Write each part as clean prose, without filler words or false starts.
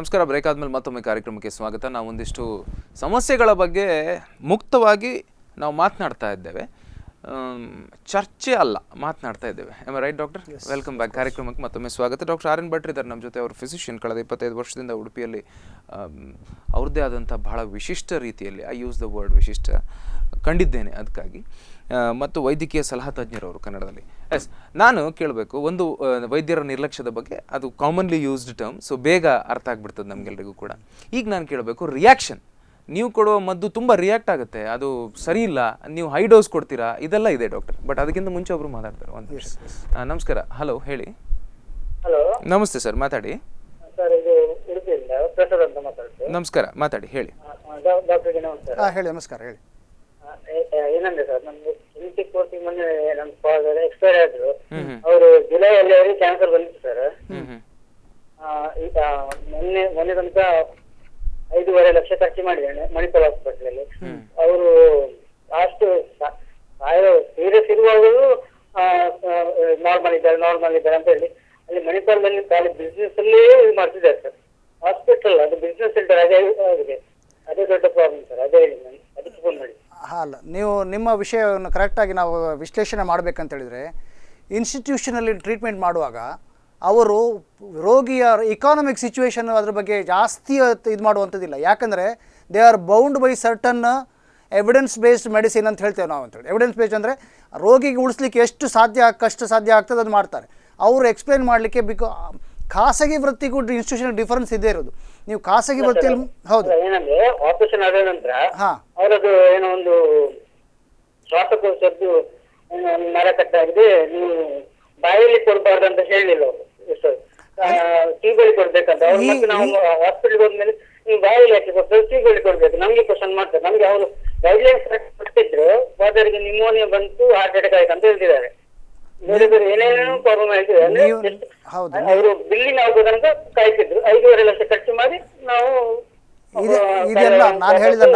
ನಮಸ್ಕಾರ. ಬ್ರೇಕ್ ಆದಮೇಲೆ ಮತ್ತೊಮ್ಮೆ ಕಾರ್ಯಕ್ರಮಕ್ಕೆ ಸ್ವಾಗತ. ನಾವು ಒಂದಿಷ್ಟು ಸಮಸ್ಯೆಗಳ ಬಗ್ಗೆ ಮುಕ್ತವಾಗಿ ನಾವು ಮಾತನಾಡ್ತಾ ಇದ್ದೇವೆ, ಚರ್ಚೆ ಅಲ್ಲ, ಮಾತನಾಡ್ತಾ ಇದ್ದೇವೆ. Am I right doctor? Welcome back. ಕಾರ್ಯಕ್ರಮಕ್ಕೆ ಮತ್ತೊಮ್ಮೆ ಸ್ವಾಗತ. ಡಾಕ್ಟರ್ ಆರ್ ಎನ್ ಭಟ್ರು ಇದ್ದಾರೆ ನಮ್ಮ ಜೊತೆ. ಅವರು ಫಿಸಿಷಿಯನ್, ಕಳೆದ 25 ವರ್ಷದಿಂದ ಉಡುಪಿಯಲ್ಲಿ ಅವ್ರದ್ದೇ ಆದಂಥ ಬಹಳ ವಿಶಿಷ್ಟ ರೀತಿಯಲ್ಲಿ, ಐ ಯೂಸ್ ದ ವರ್ಡ್ ವಿಶಿಷ್ಟ, ಕಂಡಿದ್ದೇನೆ ಅದಕ್ಕಾಗಿ. ಮತ್ತು ವೈದ್ಯಕೀಯ ಸಲಹಾ ತಜ್ಞರವರು ಕನ್ನಡದಲ್ಲಿ. ಎಸ್, ನಾನು ಕೇಳಬೇಕು, ಒಂದು ವೈದ್ಯರ ನಿರ್ಲಕ್ಷ್ಯದ ಬಗ್ಗೆ, ಅದು ಕಾಮನ್ಲಿ ಯೂಸ್ಡ್ ಟರ್ಮ್, ಸೊ ಬೇಗ ಅರ್ಥ ಆಗ್ಬಿಡ್ತದೆ ನಮಗೆಲ್ಲರಿಗೂ ಕೂಡ. ಈಗ ನಾನು ಕೇಳಬೇಕು, ರಿಯಾಕ್ಷನ್, ನೀವು ಕೊಡುವ ಮದ್ದು ತುಂಬ ರಿಯಾಕ್ಟ್ ಆಗುತ್ತೆ, ಅದು ಸರಿ ಇಲ್ಲ, ನೀವು ಹೈ ಡೋಸ್ ಕೊಡ್ತೀರಾ, ಇದೆಲ್ಲ ಇದೆ ಡಾಕ್ಟರ್. ಬಟ್ ಅದಕ್ಕಿಂತ ಮುಂಚೆ ಒಬ್ರು ಮಾತಾಡ್ತಾರೆ. ಒಂದು ನಿಮಿಷ. ನಮಸ್ಕಾರ. ಹಲೋ, ಹೇಳಿ. ಹಲೋ, ನಮಸ್ತೆ ಸರ್, ಮಾತಾಡಿ. ಸರ್ ಇದು ಉಡುಪಿಯಿಂದ ಪ್ರಸಾದ್ ಅಂತ ಮಾತಾಡ್ತೀನಿ. ನಮಸ್ಕಾರ, ಮಾತಾಡಿ, ಹೇಳಿ. ಡಾಕ್ಟರ್ಗೆ ನಮಸ್ಕಾರ. ಹೇಳಿ. ನಮಸ್ಕಾರ, ಹೇಳಿ. ಏನಂದ್ರೆ ಸರ್, ನಮ್ದು ಇಂಟಿ ಕೋರ್ಸ್ ಮೊನ್ನೆ ನಮ್ಮ ಫಾದರ್ ಎಕ್ಸ್ಪೈರ್ ಆದ್ರು. ಅವರು ಜುಲೈಯಲ್ಲಿ ಅವರಿಗೆ ಕ್ಯಾನ್ಸರ್ ಬಂದಿತ್ತು ಸರ್. ಈಗ ಮೊನ್ನೆ ತನಕ 5.5 ಲಕ್ಷ ಖರ್ಚು ಮಾಡಿದ್ದೇನೆ ಮಣಿಪಾಲ್ ಹಾಸ್ಪಿಟಲ್ ಅಲ್ಲಿ. ಅವರು ಲಾಸ್ಟ್ ಸೀರಿಯಸ್ ಇರುವಾಗಲೂ ನಾರ್ಮಲ್ ಇದ್ದಾರೆ ಅಂತ ಹೇಳಿ ಅಲ್ಲಿ ಮಣಿಪಾಲ್ ನಲ್ಲಿ ಖಾಲಿ ಬಿಸ್ನೆಸ್ ಅಲ್ಲಿ ಮಾಡ್ತಿದ್ದಾರೆ ಸರ್. ಹಾಸ್ಪಿಟಲ್ ಅದು ಬಿಸ್ನೆಸ್ ಸೆಂಟರ್ ಆಗಿದೆ. ಅದೇ ದೊಡ್ಡ ಪ್ರಾಬ್ಲಮ್ ಸರ್. ಅದೇ ಹೇಳಿ, ನಾನು ಅದಕ್ಕೆ ಫೋನ್ ಮಾಡಿ. ಅಲ್ಲ, ನೀವು ನಿಮ್ಮ ವಿಷಯವನ್ನು ಕರೆಕ್ಟಾಗಿ ನಾವು ವಿಶ್ಲೇಷಣೆ ಮಾಡಬೇಕಂತ ಹೇಳಿದರೆ, ಇನ್ಸ್ಟಿಟ್ಯೂಷನಲ್ಲಿ ಟ್ರೀಟ್ಮೆಂಟ್ ಮಾಡುವಾಗ ಅವರು ರೋಗಿಯ ಇಕಾನಮಿಕ್ ಸಿಚುವೇಶನ್ ಅದ್ರ ಬಗ್ಗೆ ಜಾಸ್ತಿ ಇದು ಮಾಡುವಂಥದ್ದಿಲ್ಲ. ಯಾಕಂದರೆ they are bound by certain evidence based medicine ಅಂತ ಹೇಳ್ತೇವೆ ನಾವು. ಅಂತೇಳಿ ಎವಿಡೆನ್ಸ್ ಬೇಸ್ಡ್ ಅಂದರೆ ರೋಗಿಗೆ ಉಳಿಸ್ಲಿಕ್ಕೆ ಎಷ್ಟು ಸಾಧ್ಯ ಆಗ್ತದೆ ಅದು ಮಾಡ್ತಾರೆ. ಅವರು ಎಕ್ಸ್ಪ್ಲೇನ್ ಮಾಡಲಿಕ್ಕೆ ಖಾಸಗಿ ವೃತ್ತಿಗೂ ಇನ್ಸ್ಟಿಟ್ಯೂಷನ್ ಡಿಫರೆನ್ಸ್ ಇದೇ ಇರೋದು. ನೀವು ಖಾಸಗಿ ವೃತ್ತಿಯಲ್ಲಿ ಹೌದು ಏನಂದ್ರೆ ಆಪರೇಷನ್ ಆದ ನಂತರ ಅವರದ್ದು ಏನೋ ಒಂದು ಶ್ವಾಸಕೋಶದ್ದು ನರ ಕಟ್ಟಾಗಿದೆ, ನೀವು ಬಾಯಲ್ಲಿ ಕೊಡಬಾರ್ದು ಅಂತ ಹೇಳಿಲ್ಲ ಅವರು. ಟ್ಯೂಬಲ್ಲಿ ಕೊಡ್ಬೇಕಂತ ಅವ್ರು. ಮತ್ತೆ ನಾವು ಹಾಸ್ಪಿಟಲ್ಗೆ ಹೋದ್ಮೇಲೆ ನೀವು ಬಾಯಲ್ಲಿ ಹಾಕಿ ಕೊಡ್ತಾರೆ, ಟ್ಯೂಬಲ್ಲಿ ಕೊಡ್ಬೇಕು. ನಮ್ಗೆ ಕ್ವಶನ್ ಮಾಡ್ತಾರೆ. ನಮ್ಗೆ ಅವರು ಗೈಡ್ಲೈನ್ಸ್ ಕೊಡ್ತಿದ್ರು, ಫಾದರ್ಗೆ ನಿಮೋನಿಯಾ ಬಂತು, ಹಾರ್ಟ್ ಅಟ್ಯಾಕ್ ಆಯ್ತು ಅಂತ ಹೇಳ್ತಿದ್ದಾರೆ. ಬೇರೆ ಬೇರೆ ಏನೇನೋ ಪ್ರಾಬ್ಲಮ್ ಹೇಳ್ತಿದ್ದಾರೆ. ಅಂದ್ರೆ ಅವರು ಬಿಲ್ಲಿಂಗ್ ಆಗೋದಂತ ಕಾಯ್ತಿದ್ರು. 5.5 ಲಕ್ಷ ಖರ್ಚು ಮಾಡಿ ನಾವು ಇದೆಲ್ಲ ನಾನು ಹೇಳಿದ,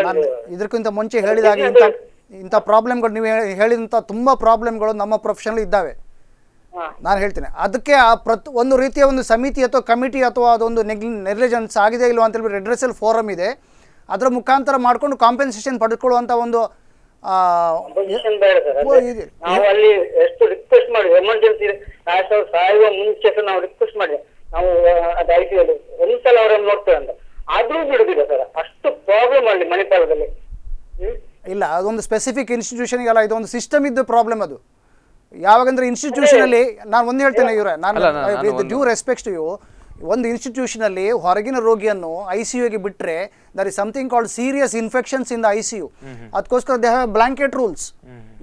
ನಾನು ಇದಕ್ಕಿಂತ ಮುಂಚೆ ಹೇಳಿದಾಗ ಇಂಥ ಪ್ರಾಬ್ಲಮ್ಗಳು ನೀವು ಹೇಳಿದಂಥ ತುಂಬ ಪ್ರಾಬ್ಲಮ್ಗಳು ನಮ್ಮ ಪ್ರೊಫೆಷನಲ್ಲಿ ಇದ್ದಾವೆ. ನಾನು ಹೇಳ್ತೇನೆ ಅದಕ್ಕೆ ಒಂದು ರೀತಿಯ ಒಂದು ಸಮಿತಿ ಅಥವಾ ಕಮಿಟಿ ಅಥವಾ ಅದೊಂದು ನೆಗ್ಲಿಜೆನ್ಸ್ ಆಗಿದೆ ಇಲ್ವಾ ಅಂತೇಳಿ ರೆಡ್ರೆಸಲ್ ಫೋರಮ್ ಇದೆ. ಅದರ ಮುಖಾಂತರ ಮಾಡಿಕೊಂಡು ಕಾಂಪೆನ್ಸೇಷನ್ ಪಡೆದುಕೊಳ್ಳುವಂಥ ಒಂದು ನಾವು ಅಲ್ಲಿ ಎಷ್ಟು ರಿಕ್ವೆಸ್ಟ್ ಮಾಡಿ ಎಮರ್ಜೆನ್ಸಿ ಲಾಸ್ಟ್ ಅವ್ರು ಸಾಯುವ ಮುಂಚೆ ನಾವು ರಿಕ್ವೆಸ್ಟ್ ಮಾಡಿ ನಾವು ಅದು ICU ಅಲ್ಲಿ ಒಂದ್ಸಲ ಅವರನ್ನು ನೋಡ್ತೇವೆ ಅಂತ, ಆದ್ರೂ ಬಿಡುದಿಲ್ಲ ಸರ್. ಅಷ್ಟು ಪ್ರಾಬ್ಲಮ್ ಅಲ್ಲಿ ಮಣಿಪಾಲದಲ್ಲಿ. ಇಲ್ಲ, ಅದೊಂದು ಸ್ಪೆಸಿಫಿಕ್ ಇನ್ಸ್ಟಿಟ್ಯೂಷನ್ಗೆಲ್ಲ ಇದೊಂದು ಸಿಸ್ಟಮ್ ಇದ್ದು ಪ್ರಾಬ್ಲಮ್ ಅದು. ಯಾವಾಗಂದ್ರೆ ಇನ್ಸ್ಟಿಟ್ಯೂಷನಲ್ಲಿ ನಾನು ಒಂದು ಹೇಳ್ತೇನೆ ಇವರೇ, ನಾನು ಡ್ಯೂ ರೆಸ್ಪೆಕ್ಟ್ ಟು ಯು, ಒಂದು ಇನ್ಸ್ಟಿಟ್ಯೂಷನಲ್ಲಿ ಹೊರಗಿನ ರೋಗಿಯನ್ನು ICUಗೆ ಬಿಟ್ಟರೆ there is something called serious infections in the ICU. ಅದಕ್ಕೋಸ್ಕರ ದೇ ಹ್ಯಾವ್ ಬ್ಲಾಂಕೆಟ್ ರೂಲ್ಸ್.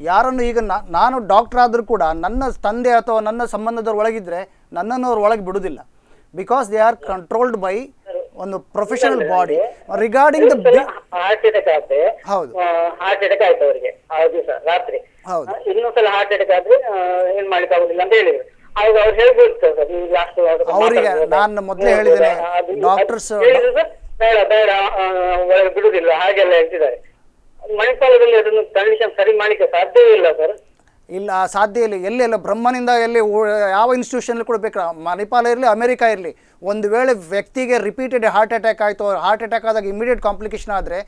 ಯಾರನ್ನು ಈಗ ನಾನು ಡಾಕ್ಟರ್ ಆದರೂ ಕೂಡ ನನ್ನ ತಂದೆ ಅಥವಾ ನನ್ನ ಸಂಬಂಧದವ್ರು ಒಳಗಿದ್ರೆ ನನ್ನನ್ನು ಅವ್ರು ಒಳಗೆ ಬಿಡುವುದಿಲ್ಲ. Because they are controlled by ಒಂದು professional body. Regarding the heart attack ಆದ್ರೆ, ಹೌದು, ಹಾರ್ಟ್ ಅಟ್ಯಾಕ್ ಆಯ್ತು ಅವರಿಗೆ ಆ ದಿವಸ ರಾತ್ರಿ. ಹೌದು, ಇನ್ನೊಂದ್ಸಲ ಹಾರ್ಟ್ ಅಟ್ಯಾಕ್ ಆದ್ರೆ ಏನ್ ಮಾಡ್ಲಿಕ್ಕೆ ಆಗುದಿಲ್ಲ ಅಂತ ಹೇಳಿದ್ರು. ಆಗ ಅವ್ರು ಹೇಳ್ಬೋದು ಸರ್, ಲಾಸ್ಟ್ ಅವರಿಗೆ ನಾನು ಮೊದಲೇ ಹೇಳಿದ್ದೇನೆ, ಡಾಕ್ಟರ್ಸ್ ಬೇಡ ಬೇಡ ಒಳಗೆ ಬಿಡುದಿಲ್ಲ ಹಾಗೆಲ್ಲ ಹೇಳ್ತಿದ್ದಾರೆ. ಮಣಿಪಾಲದಲ್ಲಿ ಅದನ್ನು ಕಂಡೀಷನ್ ಸರಿ ಮಾಡ್ಲಿಕ್ಕೆ ಸಾಧ್ಯವೇ ಇಲ್ಲ ಸರ್. ಇಲ್ಲ, ಸಾಧ್ಯ ಇಲ್ಲ. ಎಲ್ಲೆಲ್ಲ ಬ್ರಹ್ಮನಿಂದ ಎಲ್ಲಿ ಯಾವ ಇನ್ಸ್ಟಿಟ್ಯೂಷನ್ ಕೂಡ ಬೇಕು, ಮಣಿಪಾಲ ಇರಲಿ ಅಮೆರಿಕಾ ಇರಲಿ, ಒಂದು ವೇಳೆ ವ್ಯಕ್ತಿಗೆ ರಿಪೀಟೆಡ್ ಹಾರ್ಟ್ ಅಟ್ಯಾಕ್ ಆಯಿತು, ಹಾರ್ಟ್ ಅಟ್ಯಾಕ್ ಆದಾಗ ಇಮಿಡಿಯೇಟ್ ಕಾಂಪ್ಲಿಕೇಶನ್ ಆದರೆ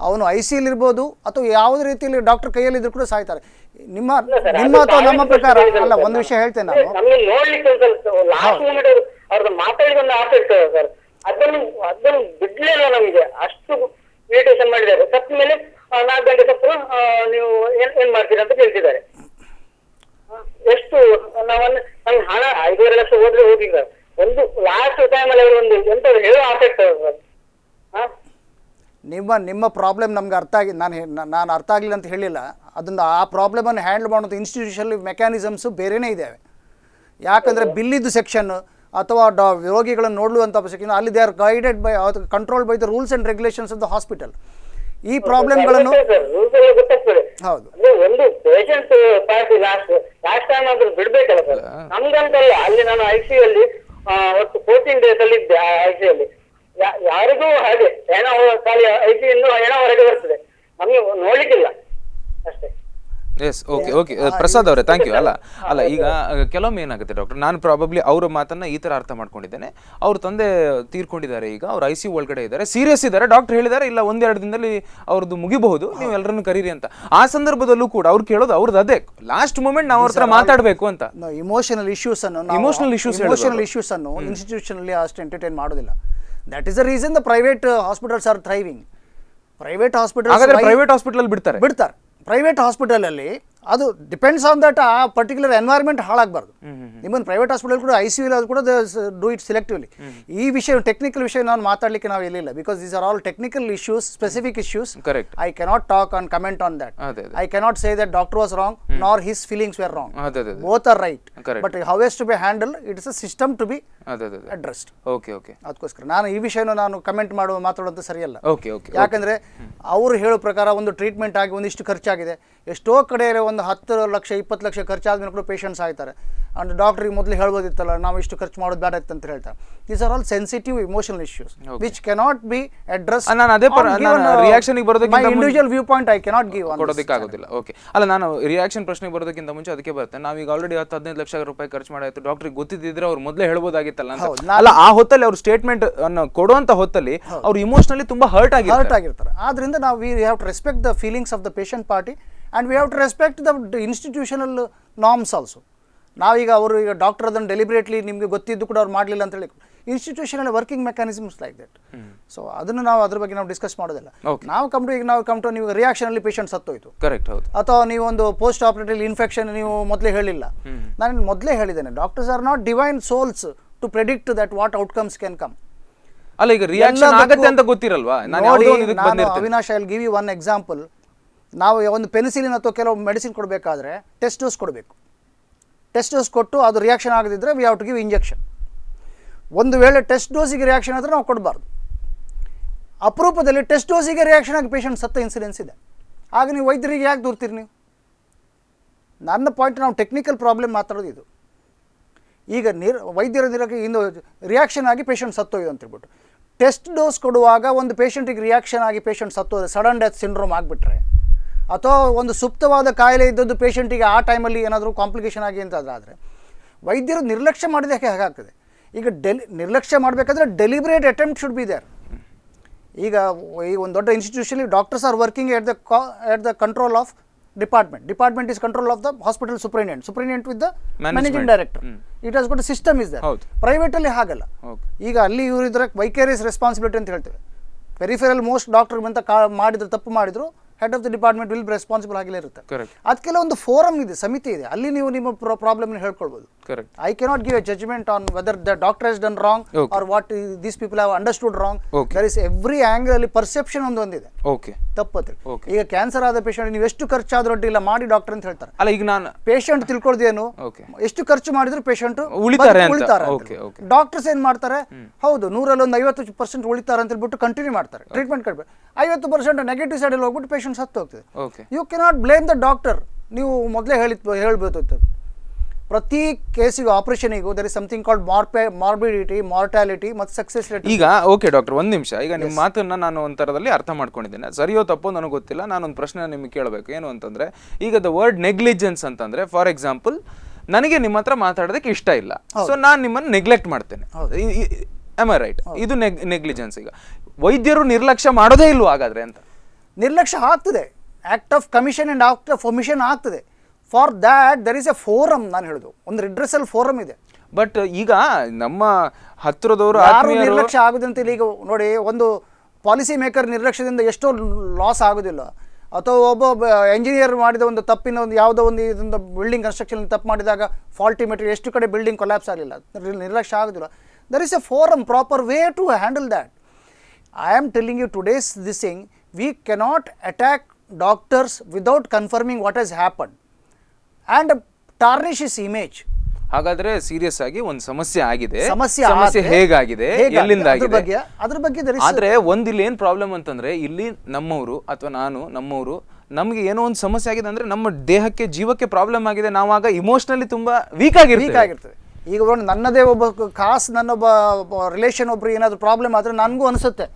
ಅವನು ICU ಇರ್ಬೋದು ಅಥವಾ ಯಾವುದೇ ರೀತಿಯಲ್ಲಿ ಡಾಕ್ಟರ್ ಕೈಯಲ್ಲಿದ್ರು ಕೂಡ ಸಾಯ್ತಾರೆ. ನಿಮ್ಮ ಅಥವಾ ನಮ್ಮ ಪ್ರಕಾರ ಅಲ್ಲ, ಒಂದು ವಿಷಯ ಹೇಳ್ತೇನೆ ನಾನು, ನೋಡ್ಲಿಕ್ಕೆ ಅವ್ರದ್ದು ಮಾತಾಡಿದ ಒಂದು ಆಸೆ ಇರ್ತದೆ ಸರ್. ಅದನ್ನು ಬಿಡ್ಲಿಲ್ಲ ನಮಗೆ. ಅಷ್ಟು ಮೆಡಿಟೇಷನ್ ಮಾಡಿದ್ದಾರೆ. ಸತ್ತ ಮೇಲೆ 4 ಗಂಟೆ ಸತ್ತು ನೀವು ಏನ್ ಮಾಡ್ತೀರಾ ಅಂತ ಕೇಳ್ತಿದ್ದಾರೆ. ಎಷ್ಟು ನಮ್ಗೆ ಹಣ 5.5 ಲಕ್ಷ ಹೋದ್ರೆ ಹೋಗಿಲ್ಲ. ಒಂದು ಲಾಸ್ಟ್ ಟೈಮಲ್ಲಿ ಅವರು ಒಂದು ಎಂತ ಹೇಳೋ ಆಸೆ ಇರ್ತದೆ ಸರ್. ನಿಮ್ಮ ಪ್ರಾಬ್ಲಮ್ ನಮ್ಗೆ ಅರ್ಥ ಆಗಿ ನಾನು ಅರ್ಥ ಆಗಲಿಲ್ಲ ಅಂತ ಹೇಳಿಲ್ಲ. ಅದನ್ನು ಆ ಪ್ರಾಬ್ಲಮನ್ನು ಹ್ಯಾಂಡಲ್ ಮಾಡೋದು ಇನ್ಸ್ಟಿಟ್ಯೂಷನಲ್ಲಿ ಮೆಕ್ಯಾನಿಸಮ್ಸು ಬೇರೆಯೇ ಇದ್ದಾವೆ. ಯಾಕಂದರೆ ಬಿಲ್ಲಿದ್ದು ಸೆಕ್ಷನ್ ಅಥವಾ ರೋಗಿಗಳನ್ನು ನೋಡುವಂಥ ಸೆಕ್ಷನ್ ಅಲ್ಲಿ they are guided by control by the rules and regulations of the hospital. ಈ ಪ್ರಾಬ್ಲಮ್ಗಳನ್ನು ಹೌದು, ಒಂದು ಪೇಷಂಟ್ ಪಾರ್ಟಿ ಲಾಸ್ಟ್ ಟೈಮ್ ಆದ್ರೂ ಬಿಡ್ಬೇಕಲ್ಲ ಸರ್. ನಮ್ಗಂತಲ್ಲ, ಅಲ್ಲಿ ನಾನು ICU ಅಲ್ಲಿ ಒಟ್ಟು 14 days ಅಲ್ಲಿ ಇದ್ದೆ. ICU ಅಲ್ಲಿ ಯಾರಿಗೂ ಹಾಗೆ ಹೆಣ ಖಾಲಿ ICU ಹೆಣ ಹೊರಗೆ ಬರ್ತದೆ, ನಮ್ಗೆ ನೋಡ್ಲಿಕ್ಕಿಲ್ಲ ಅಷ್ಟೇ. ಎಸ್ ಓಕೆ ಓಕೆ ಪ್ರಸಾದ್ ಅವರೇ ಥ್ಯಾಂಕ್ ಯು. ಅಲ್ಲ ಈಗ ಕೆಲವೊಮ್ಮೆ ಏನಾಗುತ್ತೆ ಡಾಕ್ಟರ್, ನಾನು ಪ್ರಾಬಬ್ಲಿ ಅವರ ಮಾತನ್ನ ಈ ತರ ಅರ್ಥ ಮಾಡ್ಕೊಂಡಿದ್ದೇನೆ. ಅವ್ರ ತಂದೆ ತೀರ್ಕೊಂಡಿದ್ದಾರೆ, ಈಗ ಅವ್ರು ICU ಒಳಗಡೆ ಇದ್ದಾರೆ, ಸೀರಿಯಸ್ ಇದ್ದಾರೆ, ಡಾಕ್ಟರ್ ಹೇಳಿದ್ದಾರೆ ಇಲ್ಲ 1-2 ದಿನದಲ್ಲಿ ಅವ್ರದ್ದು ಮುಗಿಬಹುದು, ನೀವು ಎಲ್ಲರನ್ನು ಕರೀರಿ ಅಂತ. ಆ ಸಂದರ್ಭದಲ್ಲೂ ಕೂಡ ಅವ್ರು ಕೇಳೋದು ಅವ್ರದ್ದು ಅದೇ ಲಾಸ್ಟ್ ಮೂಮೆಂಟ್ ನಾವು ಅವ್ರ ಹತ್ರ ಮಾತಾಡಬೇಕು ಅಂತ. ಇಮೋಷನಲ್ ಇಶ್ಯೂಸ್ ಅನ್ನು ಇನ್ಸ್ಟಿಟ್ಯೂಷನ್ ಅಲ್ಲಿ ಅಷ್ಟು ಎಂಟರ್ಟೈನ್ ಮಾಡೋದಿಲ್ಲ. That is the reason the private hospitals are thriving. Private hospital ಬಿಡ್ತಾರೆ. ಪ್ರೈವೇಟ್ ಹಾಸ್ಪಿಟಲ್ ಅಲ್ಲಿ ಅದು ಡಿಪೆಂಡ್ಸ್ ಆನ್ ದಟ್ ಆ ಪರ್ಟಿಕ್ಯುಲರ್ ಎನ್ವೈರ್ಮೆಂಟ್ ಹಾಳಾಗಬಾರ್ದು. ನಿಮ್ಮನ್ನು ಪ್ರೈವೇಟ್ ಹಾಸ್ಪಿಟಲ್ ಕೂಡ ICU ಅದು ಕೂಡ ಡೂ ಇಟ್ ಸಿಲೆಕ್ಟಿವ್ಲಿ. ಈ ವಿಷಯ ಟೆಕ್ನಿಕಲ್ ವಿಷಯ ನಾನು ಮಾತಾಡಲಿಕ್ಕೆ ನಾವು ಇಲ್ಲಿಲ್ಲ, because these are all technical issues, specific issues. Correct. I cannot talk on comment on that. I cannot say that doctor was wrong nor his feelings were wrong. Both are right. But how is to be handle, it is a system to be addressed. Okay okay. ಅದಕ್ಕೋಸ್ಕರ ನಾನು ಈ ವಿಷಯನ ನಾನು comment ಮಾತಾಡೋದು ಸರಿಯಲ್ಲ. Okay okay. ಯಾಕಂದ್ರೆ ಅವರು ಹೇಳೋ ಪ್ರಕಾರ ಒಂದು ಟ್ರೀಟ್ಮೆಂಟ್ ಆಗಿ ಒಂದಿಷ್ಟು ಖರ್ಚಾಗಿದೆ, ಎಷ್ಟೋ ಕಡೆ ಒಂದು 10 ಲಕ್ಷ 20 ಲಕ್ಷ ಖರ್ಚಾದ್ಮೇಲೆ ಕೂಡ ಪೇಷಂಟ್ಸ್ ಆಯ್ತಾರೆ. ಅಂಡ್ ಡಾಕ್ಟ್ರಿಗೆ ಮೊದಲು ಹೇಳ್ಬೋದಿತ್ತಲ್ಲ, ನಾವು ಇಷ್ಟು ಖರ್ಚು ಮಾಡೋದು ಬೇಡ ಅಂತ ಹೇಳ್ತಾರೆ. These are all sensitive emotional issues which cannot be address. ನಾನು ಅದೇ ರಿಯಾಕ್ಷನ್ ಬರೋದಕ್ಕಿಂತ my individual view point I cannot give ಕೊಡೋದಕ್ಕಾಗೋದಿಲ್ಲ. ಓಕೆ. ಅಲ್ಲ, ನಾನು ರಿಯಾಕ್ಷನ್ ಪ್ರಶ್ನೆಗೆ ಬರೋದಕ್ಕಿಂತ ಮುಂಚೆ ಅದಕ್ಕೆ ಬರ್ತೇನೆ. ನಾವೀಗ ಆಲ್ರೆಡಿ 10-15 ಲಕ್ಷ ರೂಪಾಯಿ ಖರ್ಚು ಮಾಡಾಯ್ತು, ಡಾಕ್ಟ್ರಿಗೆ ಗೊತ್ತಿದ್ದಿದ್ರೆ ಅವ್ರು ಮೊದಲೇ ಹೇಳ್ಬೋದಾಗಿತ್ತಲ್ಲ ಅಂತ. ಅಲ್ಲ, ಆ ಹೊತ್ತಲ್ಲಿ ಅವ್ರು ಸ್ಟೇಟ್ಮೆಂಟ್ ಅನ್ನು ಕೊಡುವಂತ ಹೊತ್ತಲ್ಲಿ ಅವ್ರು ಇಮೋಷನಲಿ ತುಂಬಾ ಹರ್ಟ್ ಆಗಿರ್ತಾರೆ. ಆದ್ರಿಂದ ನಾವು we have to respect the feelings of the patient party and we have to respect the institutional norms also. ನಾವೀಗ ಅವರು ಈಗ ಡಾಕ್ಟರ್ ಅದನ್ನು ಡೆಲಿಬ್ರೇಟ್ಲಿ ನಿಮಗೆ ಗೊತ್ತಿದ್ದು ಕೂಡ ಅವ್ರು ಮಾಡಲಿಲ್ಲ ಅಂತ ಹೇಳಿ, institutional working mechanisms like that. So ಅದನ್ನು ನಾವು ಅದ್ರ ಬಗ್ಗೆ ನಾವು ಡಿಸ್ಕಸ್ ಮಾಡೋದಿಲ್ಲ. ನಾವು ಕಮ್ ಟು ನೀವು ರಿಯಾಕ್ಷನ್ ಅಲ್ಲಿ ಪೇಷಂಟ್ ಸತ್ತೋಯ್ತು, ಕರೆಕ್ಟ್, ಹೌದು, ಅಥವಾ ನೀವು ಒಂದು ಪೋಸ್ಟ್ ಆಪರೇಟಿವ್ ಇನ್ಫೆಕ್ಷನ್ ನೀವು ಮೊದಲೇ ಹೇಳಿಲ್ಲ. ನಾನು ಮೊದಲೇ ಹೇಳಿದ್ದೇನೆ, doctors are not divine souls to predict that what outcomes can come. ಅಲ್ಲ, ಈಗ ರಿಯಾಕ್ಷನ್ ಆಗುತ್ತೆ ಅಂತ ಗೊತ್ತಿರಲ್ವಾ? Avinash, I will give you one example. ನಾವು ಒಂದು ಪೆನಿಸಿಲಿನ್ ಅಥವಾ ಕೆಲವು ಮೆಡಿಸಿನ್ ಕೊಡಬೇಕಾದ್ರೆ ಟೆಸ್ಟ್ ಡೋಸ್ ಕೊಡಬೇಕು. ಟೆಸ್ಟ್ ಡೋಸ್ ಕೊಟ್ಟು ಅದು ರಿಯಾಕ್ಷನ್ ಆಗದಿದ್ದರೆ we have to give injection. ಒಂದು ವೇಳೆ ಟೆಸ್ಟ್ ಡೋಸಿಗೆ ರಿಯಾಕ್ಷನ್ ಆದರೆ ನಾವು ಕೊಡಬಾರ್ದು. ಅಪರೂಪದಲ್ಲಿ ಟೆಸ್ಟ್ ಡೋಸಿಗೆ ರಿಯಾಕ್ಷನ್ ಆಗಿ ಪೇಷಂಟ್ ಸತ್ತ ಇನ್ಸಿಡೆನ್ಸ್ ಇದೆ. ಆಗ ನೀವು ವೈದ್ಯರಿಗೆ ಯಾಕೆ ದೂರ್ತೀರಿ ನೀವು? ನನ್ನ ಪಾಯಿಂಟ್, ನಾವು ಟೆಕ್ನಿಕಲ್ ಪ್ರಾಬ್ಲಮ್ ಮಾತಾಡೋದು ಇದು. ಈಗ ವೈದ್ಯರ ಇಂದು ರಿಯಾಕ್ಷನ್ ಆಗಿ ಪೇಷಂಟ್ ಸತ್ತೋಯ್ದು ಅಂತ ಹೇಳ್ಬಿಟ್ಟು ಟೆಸ್ಟ್ ಡೋಸ್ ಕೊಡುವಾಗ ಒಂದು ಪೇಷಂಟಿಗೆ ರಿಯಾಕ್ಷನ್ ಆಗಿ ಪೇಷಂಟ್ ಸತ್ತೋದ್ರೆ, ಸಡನ್ ಡೆತ್ ಸಿಂಡ್ರೋಮ್ ಆಗಿಬಿಟ್ರೆ, ಅಥವಾ ಒಂದು ಸುಪ್ತವಾದ ಕಾಯಿಲೆ ಇದ್ದದ್ದು ಪೇಷಂಟಿಗೆ ಆ ಟೈಮಲ್ಲಿ ಏನಾದರೂ ಕಾಂಪ್ಲಿಕೇಶನ್ ಆಗಿ ಅಂತಂದಾದರೆ ವೈದ್ಯರು ನಿರ್ಲಕ್ಷ್ಯ ಮಾಡಿದ್ದಕ್ಕೆ ಹೇಗಾಗ್ತದೆ? ಈಗ ನಿರ್ಲಕ್ಷ್ಯ ಮಾಡಬೇಕಾದ್ರೆ deliberate attempt should be there. ಈಗ ಈ ಒಂದು ದೊಡ್ಡ institution doctors are working at the control of department is control of the hospital superintendent with the managing director. It has got system is there. ಪ್ರೈವೇಟಲ್ಲಿ ಹಾಗಲ್ಲ. ಈಗ ಅಲ್ಲಿ ಇವರಿದ್ರೆ ವೈಕೇರಿಯಸ್ ರೆಸ್ಪಾನ್ಸಿಬಿಲಿಟಿ ಅಂತ ಹೇಳ್ತೇವೆ. ಪೆರಿಫೆರಲ್ ಮೋಸ್ಟ್ ಡಾಕ್ಟರ್ ಅಂತ ಮಾಡಿದ್ರು, ತಪ್ಪು ಮಾಡಿದ್ರು, head of the department will responsible ಆಗಿಲೇ ಇರುತ್ತೆ. ಅದಕ್ಕೆಲ್ಲ ಒಂದು ಫೋರಮ್ ಇದೆ, ಸಮಿತಿ ಇದೆ, ಅಲ್ಲಿ ನೀವು ನಿಮ್ಮ ಪ್ರಾಬ್ಲಮ್ ಹೇಳ್ಕೊಳ್ಬೋದು. I cannot give a judgement on whether the doctor has done wrong or what these people have understood wrong. There is every angle ಅಲ್ಲಿ ಪರ್ಸೆಪ್ಷನ್ ಒಂದಿದೆ ತಪ್ಪತ್ತೆ. ಈಗ ಕ್ಯಾನ್ಸರ್ ಆದ ಪೇಷಂಟ್ ನೀವು ಎಷ್ಟು ಖರ್ಚಾದ್ರೂ ಅಡ್ಡಿಲ್ಲ ಮಾಡಿ ಡಾಕ್ಟರ್ ಅಂತ ಹೇಳ್ತಾರೆ. ಅಲ್ಲ, ಈಗ ನಾನು ಪೇಷಂಟ್ ತಿಳ್ಕೊಳ್ದೇನು, ಎಷ್ಟು ಖರ್ಚು ಮಾಡಿದ್ರು ಪೇಷಂಟ್ ಉಳಿತಾರೆ. ಡಾಕ್ಟರ್ಸ್ ಏನ್ ಮಾಡ್ತಾರೆ, ಹೌದು 100ರಲ್ಲಿ ಒಂದು 50% ಉಳಿತಾರೆ ಅಂತ ಹೇಳ್ಬಿಟ್ಟು ಕಂಟಿನ್ಯೂ ಮಾಡ್ತಾರೆ ಟ್ರೀಟ್ಮೆಂಟ್ ಕಟ್ಬೇಕು. 50% ನೆಗೆಟಿವ್ ಸೈಡ್ ಅಲ್ಲಿ ಹೋಗ್ಬಿಟ್ಟು ಪೇಷಂಟ್ ಸತ್ತು ಹೋಗ್ತದೆ. You cannot blame the doctor. ನೀವು ಮೊದಲೇ ಹೇಳ್ಬೋದು, ಪ್ರತಿ ಕೇಸಿಗೂ ಆಪರೇಷನಿಗೂ there is something called morbidity, mortality ಮತ್ತು ಸಕ್ಸೆಸ್ ರೇಟ್. ಈಗ ಓಕೆ ಡಾಕ್ಟರ್, ಒಂದು ನಿಮಿಷ. ಈಗ ನಿಮ್ಮ ಮಾತನ್ನ ನಾನು ಒಂಥರದಲ್ಲಿ ಅರ್ಥ ಮಾಡ್ಕೊಂಡಿದ್ದೇನೆ, ಸರಿಯೋ ತಪ್ಪೋ ನನಗೆ ಗೊತ್ತಿಲ್ಲ. ನಾನೊಂದು ಪ್ರಶ್ನೆ ನಿಮಗೆ ಕೇಳಬೇಕು. ಏನು ಅಂತಂದ್ರೆ, ಈಗ ದ ವರ್ಡ್ ನೆಗ್ಲಿಜೆನ್ಸ್ ಅಂತಂದ್ರೆ, ಫಾರ್ ಎಕ್ಸಾಂಪಲ್ ನನಗೆ ನಿಮ್ಮ ಹತ್ರ ಮಾತಾಡೋದಕ್ಕೆ ಇಷ್ಟ ಇಲ್ಲ, ಸೊ ನಾನು ನಿಮ್ಮನ್ನು ನೆಗ್ಲೆಕ್ಟ್ ಮಾಡ್ತೇನೆ. Am I right? ಇದು ನೆಗ್ಲಿಜೆನ್ಸ್. ಈಗ ವೈದ್ಯರು ನಿರ್ಲಕ್ಷ್ಯ ಮಾಡೋದೇ ಇಲ್ವಾ ಹಾಗಾದ್ರೆ ಅಂತ? ನಿರ್ಲಕ್ಷ್ಯ ಆಗ್ತದೆ, act of commission and act of omission ಆಗ್ತದೆ. For that there is a forum. ನಾನು ಹೇಳೋದು ಒಂದು ರಿಡ್ರೆಸಲ್ ಫೋರಮ್ ಇದೆ. ಬಟ್ ಈಗ ನಮ್ಮ ಹತ್ತಿರದವರು ಯಾರು ನಿರ್ಲಕ್ಷ್ಯ ಆಗುದಂತ ಈಗ ನೋಡಿ, ಒಂದು ಪಾಲಿಸಿ ಮೇಕರ್ ನಿರ್ಲಕ್ಷ್ಯದಿಂದ ಎಷ್ಟೋ ಲಾಸ್ ಆಗೋದಿಲ್ಲ. ಅಥವಾ ಒಬ್ಬ ಎಂಜಿನಿಯರ್ ಮಾಡಿದ ಒಂದು ತಪ್ಪಿನ ಒಂದು ಯಾವುದೋ ಒಂದು ಇದೊಂದು ಬಿಲ್ಡಿಂಗ್ ಕನ್ಸ್ಟ್ರಕ್ಷನ್ ತಪ್ಪು ಮಾಡಿದಾಗ ಫಾಲ್ಟಿ ಮೆಟೀರಿಯಲ್ ಎಷ್ಟು ಕಡೆ ಬಿಲ್ಡಿಂಗ್ ಕೊಲ್ಯಾಪ್ಸ್ ಆಗಲಿಲ್ಲ, ನಿರ್ಲಕ್ಷ್ಯ ಆಗೋದಿಲ್ಲ. There is a forum, proper way to handle that. I am telling you today's this thing, we cannot attack doctors without confirming what has happened and tarnish his image. ಹಾಗಾದ್ರೆ serious ಆಗಿ ಒಂದು ಸಮಸ್ಯೆ ಆಗಿದೆ, ಸಮಸ್ಯೆ ಹೇಗಾಗಿದೆ, ಎಲ್ಲಿಂದ ಆಗಿದೆ, ಅದ್ರ ಬಗ್ಗೆ ಆದ್ರೆ ಒಂದಿಲ್ಲಿ ಏನ್ ಪ್ರಾಬ್ಲಮ್ ಅಂತಂದ್ರೆ, ಇಲ್ಲಿ ನಮ್ಮವರು ಅಥವಾ ನಮ್ಮವರು ನಮ್ಗೆ ಏನೋ ಒಂದು ಸಮಸ್ಯೆ ಆಗಿದೆ ಅಂದ್ರೆ ನಮ್ಮ ದೇಹಕ್ಕೆ ಜೀವಕ್ಕೆ ಪ್ರಾಬ್ಲಮ್ ಆಗಿದೆ, ನಾವಾಗ ಇಮೋಷನಲಿ ತುಂಬಾ ವೀಕ್ ಆಗಿರ್ತದೆ. ಈಗ ನನ್ನದೇ ಒಬ್ಬ ನನ್ನೊಬ್ಬ ರಿಲೇಷನ್ ಒಬ್ರು ಏನಾದ್ರು ಪ್ರಾಬ್ಲಮ್ ಆದರೆ ನನಗೂ ಅನಿಸುತ್ತೆ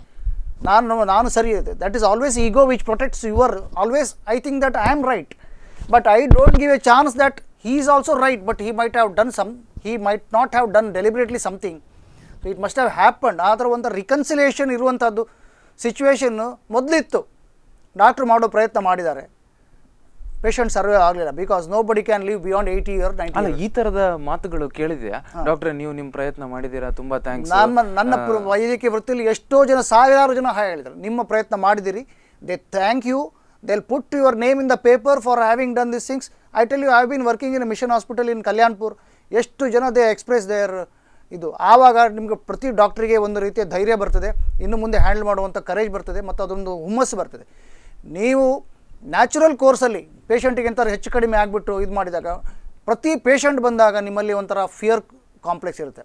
ನಾನು ಸರಿ ಇದೆ. That is always ego which protects your always. I think that I am right. But I don't give a chance that he is also right, but he might not have done deliberately something. So it must have happened. ಆ ಥರ ಒಂದು reconciliation ಇರುವಂಥದ್ದು situation ಮೊದಲಿತ್ತು. Doctor ಮಾಡೋ ಪ್ರಯತ್ನ ಮಾಡಿದ್ದಾರೆ, patient ಸರ್ವೇ ಆಗಲಿಲ್ಲ. Because no ಬಡಿ can leave beyond 80 year 90 ಅಲ್ಲ, ಈ ತರದ ಮಾತುಗಳು ಕೇಳಿದ್ಯಾ ಡಾಕ್ಟ್ರೆ? ನೀವು ನಿಮ್ಮ ಪ್ರಯತ್ನ ಮಾಡಿದ್ದೀರಾ, ತುಂಬಾ ಥ್ಯಾಂಕ್ಸ್. ನನ್ನ ವೈದ್ಯಕೀಯ ವೃತ್ತಿಯಲ್ಲಿ ಎಷ್ಟೋ ಜನ, ಸಾವಿರಾರು ಜನ ಹೇಳಿದರು, ನಿಮ್ಮ ಪ್ರಯತ್ನ ಮಾಡಿದಿರಿ, they thank you, they will put your name in the paper for having done this things. I tell you, I have been working in mission hospital in Kalyanpur. ಎಷ್ಟು ಜನ ದೇ ಎಕ್ಸ್ಪ್ರೆಸ್ ದೇರ್ ಇದು. ಆವಾಗ ನಿಮಗೆ ಪ್ರತಿ ಡಾಕ್ಟ್ರಿಗೆ ಒಂದು ರೀತಿಯ ಧೈರ್ಯ ಬರ್ತದೆ, ಇನ್ನು ಮುಂದೆ ಹ್ಯಾಂಡಲ್ ಮಾಡುವಂಥ ಕರೇಜ್ ಬರ್ತದೆ, ಮತ್ತು ಅದೊಂದು ಹುಮ್ಮಸ್ಸು ಬರ್ತದೆ. ನೀವು ನ್ಯಾಚುರಲ್ ಕೋರ್ಸಲ್ಲಿ ಪೇಷಂಟಿಗೆ ಎಂಥ ಹೆಚ್ಚು ಕಡಿಮೆ ಆಗಿಬಿಟ್ಟು ಇದು ಮಾಡಿದಾಗ, ಪ್ರತಿ ಪೇಷಂಟ್ ಬಂದಾಗ ನಿಮ್ಮಲ್ಲಿ ಒಂಥರ ಫಿಯರ್ ಕಾಂಪ್ಲೆಕ್ಸ್ ಇರುತ್ತೆ.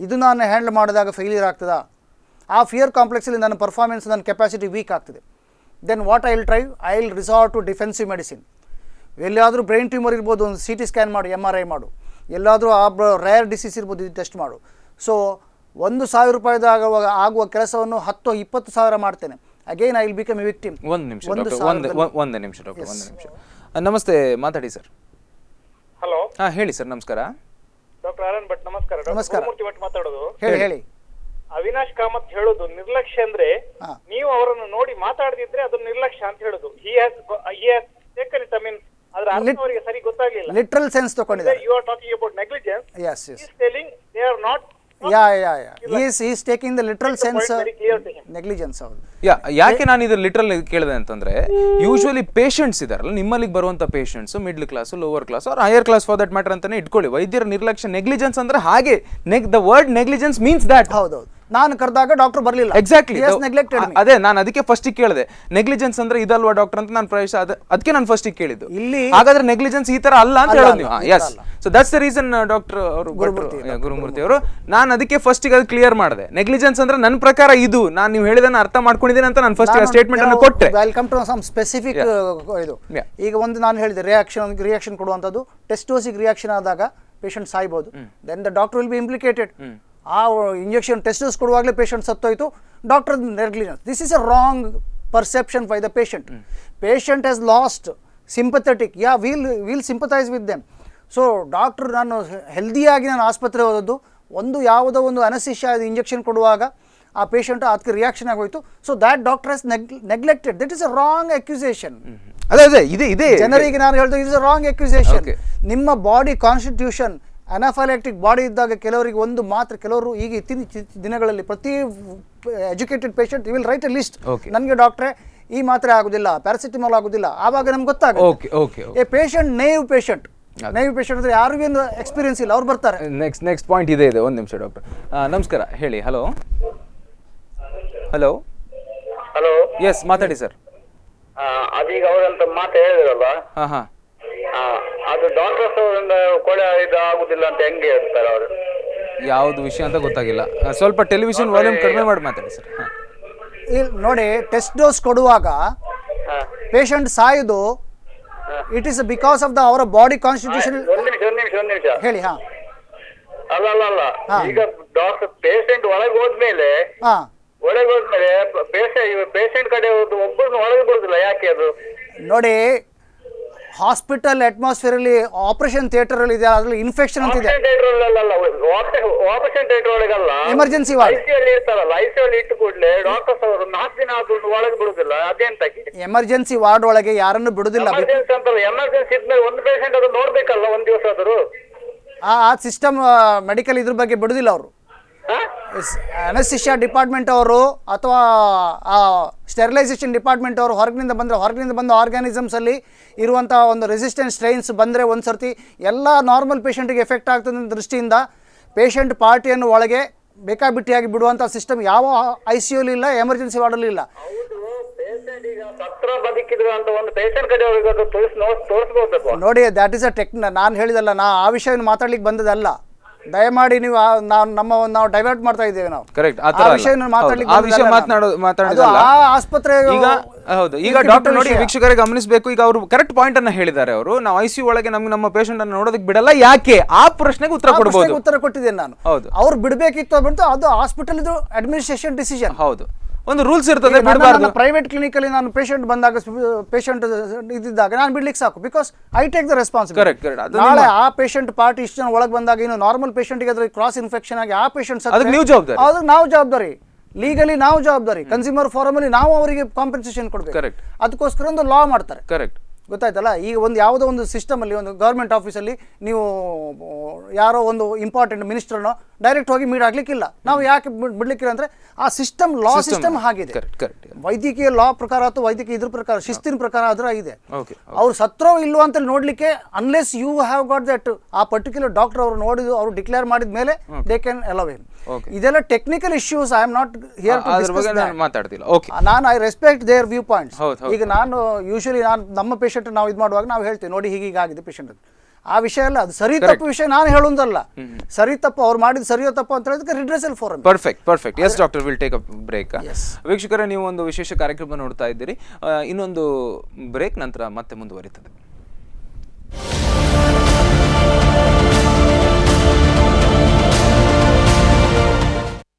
ಇದು ನಾನು ಹ್ಯಾಂಡಲ್ ಮಾಡಿದಾಗ ಫೇಲಿಯರ್ ಆಗ್ತದಾ? ಆ ಫಿಯರ್ ಕಾಂಪ್ಲೆಕ್ಸಲ್ಲಿ ನನ್ನ ಪರ್ಫಾರ್ಮೆನ್ಸ್, ನನ್ನ ಕೆಪಾಸಿಟಿ ವೀಕ್ ಆಗ್ತದೆ. Then what I will try? I will resort to defensive medicine. ಎಲ್ಲಾದರೂ ಬ್ರೈನ್ ಟ್ಯೂಮರ್ ಇರ್ಬೋದು, ಒಂದು CT ಸ್ಕ್ಯಾನ್ ಮಾಡು, MRI ಮಾಡು. ಎಲ್ಲಾದರೂ ಆ ರೇರ್ ಡಿಸೀಸ್ ಇರ್ಬೋದು, ಇದು ಟೆಸ್ಟ್ ಮಾಡು. ಸೊ 1,000 ರೂಪಾಯಿದಾಗ ಆಗುವ ಕೆಲಸವನ್ನು 10-20 ಸಾವಿರ ಮಾಡ್ತೇನೆ. Again I will become A victim. ಒಂದು ನಿಮಿಷ ಡಾಕ್ಟರ್. ನಮಸ್ತೆ, ಮಾತಾಡಿ ಸರ್. ಹಲೋ. ಹೇಳಿ ಸರ್. ನಮಸ್ಕಾರ ಡಾಕ್ಟರ್ ಆರ್ ಎನ್ ಭಟ್. ನಮಸ್ಕಾರ. ನಮಸ್ಕಾರ. ಮೂರ್ತಿ ಭಟ್ ಮಾತಾಡೋದು. ಹೇಳಿ. ಅವಿನಾಶ್ ಕಾಮತ್ ಹೇಳೋದು ನಿರ್ಲಕ್ಷ್ಯ ಅಂದ್ರೆ, ನೀವು ಅವರನ್ನು ನೋಡಿ ಮಾತಾಡದಿದ್ರೆ ಅದು ನಿರ್ಲಕ್ಷ್ಯ ಅಂತ ಹೇಳೋದು. he has taken it. I mean, ಅದರ ಅರ್ಥ ಅವರಿಗೆ ಸರಿ ಗೊತ್ತಾಗಲಿಲ್ಲ. ಲಿಟರಲ್ ಸೆನ್ಸ್ ತಗೊಂಡಿದ್ದಾರೆ. You are talking about negligence. Yes. He is telling they are not. He is taking the literal sense negligence. ಯಾಕೆ ನಾನು ಇದು ಲಿಟ್ರಲ್ ಕೇಳಿದೆ ಅಂತಂದ್ರೆ, ಯೂಶುವಲಿ ಪೇಷಂಟ್ಸ್ ಇದಾರಲ್ಲ, ನಿಮ್ಮಲ್ಲಿಗೆ ಬರುವಂತ patients middle class, lower class or higher class for that matter ಅಂತಾನೆ ಇಟ್ಕೊಳ್ಳಿ. ವೈದ್ಯರ ನಿರ್ಲಕ್ಷ್ಯ, ನೆಗ್ಲಿಜೆನ್ಸ್ ಅಂದ್ರೆ ಹಾಗೆ. The word negligence means that. ಹೌದೌದು. ನಾನು ಕರೆದಾಗ ಡಾಕ್ಟರ್ ಬರಲಿಲ್ಲ. ಎಕ್ಸಾಕ್ಟ್ಲಿ. ಅದೇ ನಾನು ಅದಕ್ಕೆ ಫಸ್ಟ್ ಕೇಳಿದೆ, ನೆಗ್ಲಿಜೆನ್ಸ್ ಅಂದ್ರೆ ಇದಲ್ವಾ ಡಾಕ್ಟರ್ ಅಂತ ನಾನು ಪ್ರವೇಶ. ಅದಕ್ಕೆ ನಾನು ಫಸ್ಟ್ ಕೇಳಿದ್ದು. ಇಲ್ಲಿ ಹಾಗಾದ್ರೆ ನೆಗ್ಲಿಜೆನ್ಸ್ ಈ ತರ ಅಲ್ಲ ಅಂತ ಹೇಳೋದು ನೀವು. Yes. So that's the reason doctor ಅವರು, ಗುರುಮೂರ್ತಿ ಅವರು, ನಾನು ಅದಕ್ಕೆ ಫಸ್ಟ್ ಅದು ಕ್ಲಿಯರ್ ಮಾಡಿದೆ. ನೆಗ್ಲಿಜೆನ್ಸ್ ಅಂದ್ರೆ ನನ್ನ ಪ್ರಕಾರ ಇದು, ನಾನು ನೀವು ಹೇಳಿದನ್ನ ಅರ್ಥ ಮಾಡ್ಕೊಂಡಿದ್ದೀನಿ ಅಂತ ನಾನು ಫಸ್ಟ್ ಸ್ಟೇಟ್ಮೆಂಟ್ ಅನ್ನು ಕೊಟ್ಟೆ. ವೆಲ್ಕಮ್ ಟು ಸಮ್ ಸ್ಪೆಸಿಫಿಕ್ ಇದು. ಈಗ ಒಂದು ನಾನು ಹೇಳಿದೆ, ರಿಯಾಕ್ಷನ್ ಕೊಡುವಂಥದ್ದು, ಟೆಸ್ಟೋಸಿಗೆ ರಿಯಾಕ್ಷನ್ ಆದಾಗ ಪೇಷಂಟ್ ಸಾಯ್ಬೋದು. Then the doctor will be implicated. ಆ ಇಂಜೆಕ್ಷನ್ ಟೆಸ್ಟೋಸ್ ಕೊಡುವಾಗಲೇ ಪೇಷಂಟ್ ಸತ್ತೋಯ್ತು, doctor negligence. This is a wrong perception by the patient. Patient has lost sympathetic. Will sympathise with them. So doctor, ನಾನು ಹೆಲ್ದಿಯಾಗಿ ನಾನು ಆಸ್ಪತ್ರೆ ಹೋದದ್ದು, ಯಾವುದೋ ಒಂದು ಅನಸಿಷಿಯಾ ಇಂಜೆಕ್ಷನ್ ಕೊಡುವಾಗ ಆ ಪೇಷಂಟ್ ಅದಕ್ಕೆ ರಿಯಾಕ್ಷನ್ ಆಗೋಯ್ತು. So that doctor has neglected. That is a wrong accusation. ಅದೇ ಇದೆ ಜನರಿಗೆ ನಾನು ಹೇಳ್ದೆ, it is a wrong accusation. ನಿಮ್ಮ ಬಾಡಿ ಕಾನ್ಸ್ಟಿಟ್ಯೂಷನ್ ಅನಾಫೈಲಾಕ್ಟಿಕ್ ಬಾಡಿ ಇದ್ದಾಗ ಕೆಲವರಿಗೆ ಒಂದು ಮಾತ್ರ, ಕೆಲವರು ಈಗ ಇತ್ತೀಚಿನ ದಿನಗಳಲ್ಲಿ ಪ್ರತಿ educated patient will write A list. ನನಗೆ ಡಾಕ್ಟ್ರೆ ಈ ಮಾತ್ರೆ ಆಗುದಿಲ್ಲ, ಪ್ಯಾರಾಸಿಟಮಾಲ್ ಆಗುದಿಲ್ಲ. ಆವಾಗ ನಮ್ಗೆ ಗೊತ್ತಾಗುತ್ತೆ. ಎ ಪೇಷಂಟ್ ನೇವ್ ಪೇಷಂಟ್ ಅಂದ್ರೆ ಯಾರಿಗೇನು ಎಕ್ಸ್ಪೀರಿಯನ್ಸ್ ಇಲ್ಲ, ಅವ್ರು ಬರ್ತಾರೆ. ನೆಕ್ಸ್ಟ್ ಪಾಯಿಂಟ್ ಇದೆ. ಒಂದು ನಿಮಿಷ ಡಾಕ್ಟರ್. ನಮಸ್ಕಾರ, ಹೇಳಿ. ಹಲೋ. ಎಸ್, ಮಾತಾಡಿ ಸರ್. ಅದೀಗ ಅವರಂತ ಮಾತು ಹೇಳಿದ್ರಲ್ಲ, ಅದು ಡಾಕ್ಟರ್ಸ್ ಅವರಿಂದ ಕೊಳೆ ಇದು ಆಗುದಿಲ್ಲ ಅಂತ ಹೆಂಗೆ ಹೇಳ್ತಾರೆ ಅವರು? ಯಾವ್ದು ವಿಷಯ ಅಂತ ಗೊತ್ತಾಗಿಲ್ಲ. ಸ್ವಲ್ಪ ಟೆಲಿವಿಷನ್ ವಾಲ್ಯೂಮ್ ಕಡಿಮೆ ಮಾಡಿ ಮಾತಾಡಿ ಸರ್. ನೋಡಿ, ಟೆಸ್ಟ್ ಡೋಸ್ ಕೊಡುವಾಗ ಪೇಷಂಟ್ ಸಾಯೋದು, it is because of the ಅವರ ಬಾಡಿ ಕಾನ್ಸ್ಟಿಟ್ಯೂಷನ್. ಒಂದು ನಿಮಿಷ ಹೇಳಿ. ಅಲ್ಲ, ಈಗ ಡಾಕ್ಟರ್ ಪೇಷಂಟ್ ಒಳಗೆ ಹೋದ್ಮೇಲೆ ಪೇಷಂಟ್ ಕಡೆ ಒಬ್ಬರನ್ನು ಒಳಗೆ ಬಿಡುದಿಲ್ಲ, ಯಾಕೆ ಅದು? ನೋಡಿ, ಹಾಸ್ಪಿಟಲ್ ಅಟ್ಮಾಸ್ಫಿಯರ್ ಅಲ್ಲಿ, ಆಪರೇಷನ್ ಥಿಯೇಟರ್ ಅಲ್ಲಿ ಇದೆ, ಅದ್ರಲ್ಲಿ ಇನ್ಫೆಕ್ಷನ್ ಅಂತ ಇದೆ. ಆಪರೇಷನ್ ಥಿಯೇಟರ್ ಒಳಗಲ್ಲ, ಎಮರ್ಜೆನ್ಸಿ ವಾರ್ಡ್ ಇರ್ತಾರಲ್ಲ, ಐಸಿಯಲ್ಲಿ ಇಟ್ಟು ಕೂಡಲೇ ಡಾಕ್ಟರ್ಸ್ ಅವರು 4 ದಿನ ಆದ್ರೂ ಒಳಗೆ ಬಿಡುದಿಲ್ಲ, ಅದೇಂತಕ್ಕೆ? ಎಮರ್ಜೆನ್ಸಿ ವಾರ್ಡ್ ಒಳಗೆ ಯಾರನ್ನು ಬಿಡುದಿಲ್ಲ. ಎಮರ್ಜೆನ್ಸಿ ಅಂತಲ್ಲ, ಎಮರ್ಜೆನ್ಸಿ ಇದ್ಮೇಲೆ ಒಂದು ಪೇಷಂಟ್ ಅದು ನೋಡ್ಬೇಕಲ್ಲ ಒಂದ್ ದಿವಸ ಆದರೂ. ಆ ಸಿಸ್ಟಮ್ ಮೆಡಿಕಲ್ ಇದ್ರ ಬಗ್ಗೆ ಬಿಡುದಿಲ್ಲ ಅವರು. ಅನಸ್ತಿಷಿಯಾ ಡಿಪಾರ್ಟ್ಮೆಂಟ್ ಅವರು ಅಥವಾ ಆ ಸ್ಟೆರಿಲೈಸೇಷನ್ ಡಿಪಾರ್ಟ್ಮೆಂಟ್ ಅವರು ಹೊರಗಿನಿಂದ ಬಂದ ಆರ್ಗ್ಯಾನಿಸಮ್ಸ್ ಅಲ್ಲಿ ಇರುವಂಥ ಒಂದು ರೆಸಿಸ್ಟೆಂಟ್ ಸ್ಟ್ರೈನ್ಸ್ ಬಂದರೆ ಒಂದು ಸರ್ತಿ ಎಲ್ಲ ನಾರ್ಮಲ್ ಪೇಷಂಟಿಗೆ ಎಫೆಕ್ಟ್ ಆಗ್ತದೆ ಅನ್ನೋ ದೃಷ್ಟಿಯಿಂದ ಪೇಷಂಟ್ ಪಾರ್ಟಿಯನ್ನು ಒಳಗೆ ಬೇಕಾಬಿಟ್ಟಿಯಾಗಿ ಬಿಡುವಂಥ ಸಿಸ್ಟಮ್ ಯಾವ ICU ಇಲ್ಲ, ಎಮರ್ಜೆನ್ಸಿ ವಾರ್ಡಲ್ಲಿ ಇಲ್ಲ. ನೋಡಿ, ದ್ಯಾಟ್ ಇಸ್ ಅ ನಾನು ಹೇಳಿದಲ್ಲ, ಆ ವಿಷಯವನ್ನು ಮಾತಾಡ್ಲಿಕ್ಕೆ ಬಂದದಲ್ಲ. ದಯಮಾಡಿ ನೀವು ನಾವು ಡೈವರ್ಟ್ ಮಾಡ್ತಾ ಇದ್ದೇವೆ. ನಾವು ಕರೆಕ್ಟ್ ಆಸ್ಪತ್ರೆ ಈಗ ಡಾಕ್ಟರ್ ನೋಡಿ, ವೀಕ್ಷಕರೇ ಗಮನಿಸಬೇಕು. ಈಗ ಅವರು ಕರೆಕ್ಟ್ ಪಾಯಿಂಟ್ ಅನ್ನ ಹೇಳಿದ್ದಾರೆ. ಅವರು ನಾವು ICU ಒಳಗೆ ನಮ್ಮ ಪೇಷಂಟ್ ಅನ್ನು ನೋಡೋದಕ್ಕೆ ಬಿಡಲ್ಲ, ಯಾಕೆ? ಆ ಪ್ರಶ್ನೆಗೆ ಉತ್ತರ ಕೊಡಬಹುದು. ಉತ್ತರ ಕೊಟ್ಟಿದ್ದೇನೆ ನಾನು. ಹೌದು, ಅವ್ರು ಬಿಡಬೇಕಿತ್ತು ಬಿಟ್ಟು ಅದು ಹಾಸ್ಪಿಟಲ್ ಇದು ಅಡ್ಮಿನಿಸ್ಟ್ರೇಷನ್ ಡಿಸಿಷನ್. ಹೌದು, ಒಂದು ರೂಲ್ಸ್ ಇರ್ತದೆ, ಬಿಡಬಾರ್ದು. ಪ್ರೈವೇಟ್ ಕ್ಲಿನಿಕಲ್ಲಿ ನಾನು ಪೇಷಂಟ್ ಬಂದಾಗ ಪೇಷಂಟ್ ಇದ್ದಿದ್ದಾಗ ನಾನು ಬಿಡ್ಲಿಕ್ಕೆ ಸಾಕು, because I take the responsibility. Correct. ನಾಳೆ ಆ ಪೇಷಂಟ್ ಪಾರ್ಟಿ ಇಷ್ಟು ಜನ ಒಳಗೆ ಬಂದಾಗ ಇನ್ನು ನಾರ್ಮಲ್ ಪೇಷಂಟ್ಗೆ ಅದ್ರ ಕ್ರಾಸ್ ಇನ್ಫೆಕ್ಷನ್ ಆಗಿ ಆ ಪೇಷಂಟ್ ಅದಕ್ಕೆ ನೀವು ಜವಾಬ್ದಾರಿ. ಅದಕ್ಕೆ ನಾವು ಜವಾಬ್ದಾರಿ, ಲೀಗಲಿ ನಾವು ಜವಾಬ್ದಾರಿ, ಕನ್ಸ್ಯೂಮರ್ ಫಾರಮ್ ಅಲ್ಲಿ ನಾವು ಅವರಿಗೆ ಕಾಂಪನ್ಸೇಷನ್ ಕೊಡ್ಬೇಕು. ಕರೆಕ್ಟ್. ಅದಕ್ಕೋಸ್ಕರ ಒಂದು ಲಾ ಮಾಡ್ತಾರೆ. ಕರೆಕ್ಟ್. ಗೊತ್ತಾಯ್ತಲ್ಲ. ಈಗ ಒಂದು ಯಾವುದೋ ಒಂದು ಸಿಸ್ಟಮಲ್ಲಿ, ಒಂದು ಗೌರ್ಮೆಂಟ್ ಆಫೀಸಲ್ಲಿ ನೀವು ಯಾರೋ ಒಂದು ಇಂಪಾರ್ಟೆಂಟ್ ಮಿನಿಸ್ಟರ್ನೋ ಡೈರೆಕ್ಟ್ ಹೋಗಿ ಮೀಟ್ ಆಗ್ಲಿಕ್ಕಿಲ್ಲ. ನಾವು ಯಾಕೆ ಬಿಡ್ಲಿಕ್ಕಿಲ್ಲ ಅಂದರೆ ಆ ಸಿಸ್ಟಮ್, ಲಾ ಸಿಸ್ಟಮ್ ಹಾಗಿದೆ. ವೈದ್ಯಕೀಯ ಲಾ ಪ್ರಕಾರ ಅಥವಾ ವೈದ್ಯಕೀಯ ಇದ್ರ ಪ್ರಕಾರ, ಶಿಸ್ತಿನ ಪ್ರಕಾರ ಅದರ ಇದೆ. ಅವ್ರು ಸತ್ರೋ ಇಲ್ವೋ ಅಂತ ನೋಡ್ಲಿಕ್ಕೆ, unless you have got that, ಆ ಪರ್ಟಿಕ್ಯುಲರ್ ಡಾಕ್ಟರ್ ಅವರು ನೋಡಿದ್ರು, ಅವರು ಡಿಕ್ಲೇರ್ ಮಾಡಿದ ಮೇಲೆ ದೇ ಕ್ಯಾನ್ ಅಲೌ ಹಿಮ್. ಇದೆಲ್ಲ technical issues. I am not here to discuss that. ಮಾತಾಡ್ತಿಲ್ಲ. ನಾನು I respect their view points. ಈಗ ನಾನು ಯೂಶಲಿ ನಮ್ಮ ಪೇಷಂಟ್ ನಾವು ಇದು ಮಾಡುವಾಗ ನಾವು ಹೇಳ್ತೀವಿ, ನೋಡಿ ಹೀಗಾಗಿದೆ ಪೇಷಂಟ್. ಆ ವಿಷಯ ಅಲ್ಲ, ಅದು ಸರಿ ತಪ್ಪು ವಿಷಯ ನಾನು ಹೇಳೋದಲ್ಲ. ಸರಿ ತಪ್ಪು ಅವ್ರು ಮಾಡಿದ ಸರಿಯೋ ತಪ್ಪು ಅಂತ ಹೇಳಿದ್ರೆ redressal forum. Perfect. Yes doctor, will take a break. ವೀಕ್ಷಕರೇ, ನೀವು ಒಂದು ವಿಶೇಷ ಕಾರ್ಯಕ್ರಮ ನೋಡ್ತಾ ಇದ್ದೀರಿ. ಇನ್ನೊಂದು ಬ್ರೇಕ್ ನಂತರ ಮತ್ತೆ ಮುಂದುವರಿತದೆ.